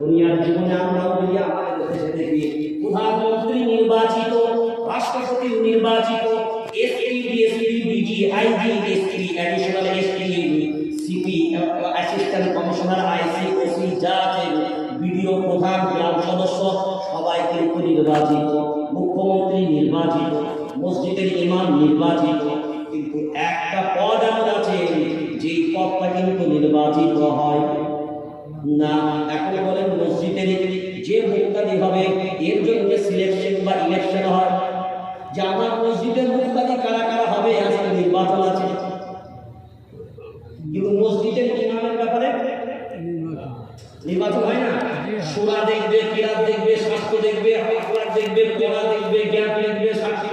দুনিয়ার জীবনে আমরাও যদি আমাদের দেশে দেখি প্রধানমন্ত্রী নির্বাচিত, রাষ্ট্রপতি নির্বাচিত, SP, DSP, DG, IG, SP, additional SP, CP, assistant commissioner, IC, OC যা আছে, বিডিও, প্রধান, গ্রাম সদস্য সবাই কিন্তু নির্বাচিত, মুখ্যমন্ত্রী নির্বাচিত, মসজিদের ইমাম নির্বাচিত। কিন্তু একটা পদ এমন আছে যেই পদটা কিন্তু নির্বাচিত হয় না। এখন বলেন মসজিদের যে মুক্তাদি হবে এর জন্য সিলেকশন বা ইলেকশন হয়, যে আমার মসজিদের মুক্তাদি কারা কারা হবে আজকে নির্বাচন আছে। কিন্তু মসজিদের ইমামের ব্যাপারে নির্বাচন হয় না। সুরা দেখবে, কিরাত দেখবে, স্বাস্থ্য দেখবে, আখলাক দেখবে, পড়া দেখবে, জ্ঞান দেখবে, সাক্ষী